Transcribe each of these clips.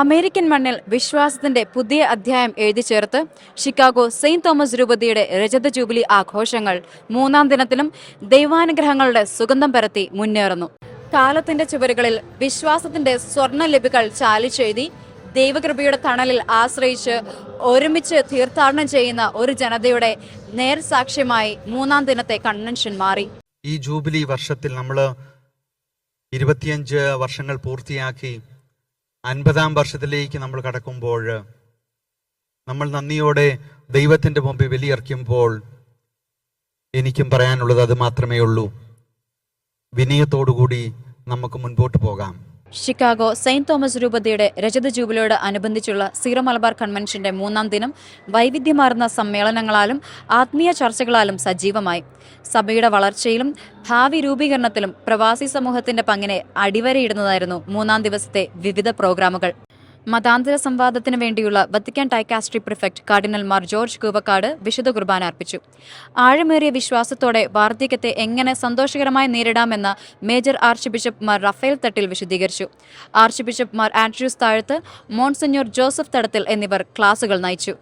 American മണ്ണിൽ വിശ്വാസത്തിന്റെ പുതിയ അധ്യായം എഴുതി ചേർത്ത് ഷിക്കാഗോ സെയിന്റ് തോമസ് രൂപതയുടെ രജത ജൂബിലി ആഘോഷങ്ങൾ മൂന്നാം ദിനത്തിലും ദൈവാനുഗ്രഹങ്ങളുടെ സുഗന്ധം പരത്തി മുന്നേറുന്നു. കാലത്തിന്റെ ചുവരുകളിൽ വിശ്വാസത്തിന്റെ സ്വർണ്ണ ലിപികൾ ചാലിച്ചെഴുതി ദൈവകൃപയുടെ തണലിൽ ആശ്രയിച്ച് ഒരുമിച്ച് തീർത്ഥാടനം ചെയ്യുന്ന ഒരു ജനതയുടെ നേർസാക്ഷ്യമായി മൂന്നാം ദിനത്തെ കൺവെൻഷൻ മാറി. ഈ ജൂബിലി വർഷത്തിൽ നമ്മൾ 25 വർഷങ്ങൾ പൂർത്തിയാക്കി 50-ാം വർഷത്തിലേക്ക് നമ്മൾ കടക്കുമ്പോൾ നമ്മൾ നന്ദിയോടെ ദൈവത്തിൻ്റെ മുമ്പിൽ ബലിയർക്കുമ്പോൾ എനിക്കും പറയാനുള്ളത് അത് മാത്രമേ ഉള്ളൂ. വിനയത്തോടുകൂടി നമുക്ക് മുൻപോട്ട് പോകാം. ഷിക്കാഗോ സെയിന്റ് തോമസ് രൂപതയുടെ രജത ജൂബിലിയോട് അനുബന്ധിച്ചുള്ള സീറോ മലബാർ കൺവെൻഷന്റെ മൂന്നാം ദിനം വൈവിധ്യമാർന്ന സമ്മേളനങ്ങളാലും ആത്മീയ ചർച്ചകളാലും സജീവമായി. സഭയുടെ വളർച്ചയിലും ഭാവി രൂപീകരണത്തിലും പ്രവാസി സമൂഹത്തിന്റെ പങ്കിനെ അടിവരയിടുന്നതായിരുന്നു മൂന്നാം ദിവസത്തെ വിവിധ പ്രോഗ്രാമുകൾ. മതാന്തര സംവാദത്തിന് വേണ്ടിയുള്ള Vatican dicastery prefect cardinal Mar George Koovakad വിശുദ്ധ കുർബാന അർപ്പിച്ചു. ആഴമേറിയ വിശ്വാസത്തോടെ വാർദ്ധക്യത്തെ എങ്ങനെ സന്തോഷകരമായി നേരിടാമെന്ന് major archbishop Mar Raphael Thattil വിശദീകരിച്ചു. Archbishop Mar Andrews Thazhath, monsignor Joseph Thadathil എന്നിവർ ക്ലാസുകൾ നയിച്ചു.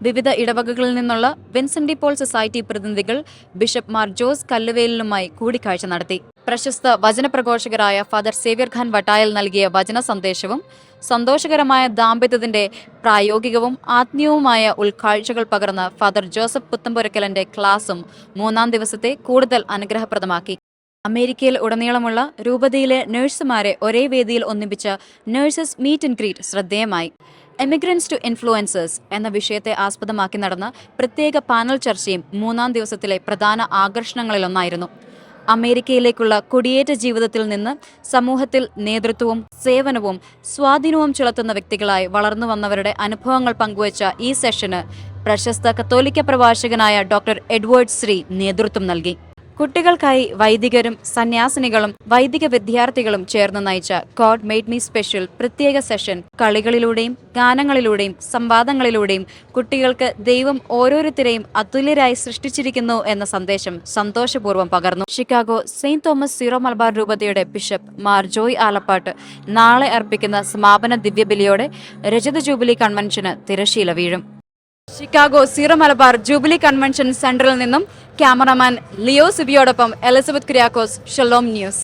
വിവിധ ഇടവകകളിൽ നിന്നുള്ള വിൻസെന്റ് ഡി പോൾ സൊസൈറ്റി പ്രതിനിധികൾ ബിഷപ്പ് മാർ ജോസ് കല്ലുവേലിനുമായി കൂടിക്കാഴ്ച നടത്തി. പ്രശസ്ത വചനപ്രഘോഷകരായ ഫാദർ സേവ്യർ ഖാൻ വട്ടായൽ നൽകിയ വചന സന്ദേശവും സന്തോഷകരമായ ദാമ്പത്യത്തിന്റെ പ്രായോഗികവും ആത്മീയവുമായ ഉൾക്കാഴ്ചകൾ പകർന്ന ഫാദർ ജോസഫ് പുത്തമ്പുരക്കലിന്റെ ക്ലാസും മൂന്നാം ദിവസത്തെ കൂടുതൽ അനുഗ്രഹപ്രദമാക്കി. അമേരിക്കയിൽ ഉടനീളമുള്ള രൂപതയിലെ നഴ്സുമാരെ ഒരേ വേദിയിൽ ഒന്നിപ്പിച്ച നഴ്സസ് മീറ്റ് ആൻഡ് ഗ്രീറ്റ് ശ്രദ്ധേയമായി. എമിഗ്രൻസ് ടു ഇൻഫ്ലുവൻസേഴ്സ് എന്ന വിഷയത്തെ ആസ്പദമാക്കി നടന്ന പ്രത്യേക പാനൽ ചർച്ചയും മൂന്നാം ദിവസത്തിലെ പ്രധാന ആകർഷണങ്ങളിലൊന്നായിരുന്നു. അമേരിക്കയിലേക്കുള്ള കുടിയേറ്റ ജീവിതത്തിൽ നിന്ന് സമൂഹത്തിൽ നേതൃത്വവും സേവനവും സ്വാധീനവും ചെലുത്തുന്ന വ്യക്തികളായി വളർന്നു വന്നവരുടെ അനുഭവങ്ങൾ പങ്കുവച്ച ഈ സെഷന് പ്രശസ്ത കത്തോലിക്ക പ്രഭാഷകനായ ഡോക്ടർ എഡ്വേർഡ് ശ്രീ നേതൃത്വം നൽകി. കുട്ടികൾക്കായി വൈദികരും സന്യാസിനികളും വൈദിക വിദ്യാർത്ഥികളും ചേർന്ന് നയിച്ച ഗോഡ് മെയ്ഡ് മീ സ്പെഷ്യൽ പ്രത്യേക സെഷൻ കളികളിലൂടെയും ഗാനങ്ങളിലൂടെയും സംവാദങ്ങളിലൂടെയും കുട്ടികൾക്ക് ദൈവം ഓരോരുത്തരെയും അതുല്യരായി സൃഷ്ടിച്ചിരിക്കുന്നു എന്ന സന്ദേശം സന്തോഷപൂർവ്വം പകർന്നു. Chicago Saint Thomas Syro Malabar രൂപതയുടെ ബിഷപ്പ് മാർ ജോയ് ആലപ്പാട്ട് നാളെ അർപ്പിക്കുന്ന സമാപന ദിവ്യബലിയോടെ രജത ജൂബിലി കൺവെൻഷന് തിരശീല വീഴും. Chicago Syro Malabar jubilee convention സെന്ററിൽ നിന്നും ക്യാമറമാൻ ലിയോ സിബിയോടൊപ്പം എലിസബത്ത് കുര്യാക്കോസ്, ഷലോം ന്യൂസ്.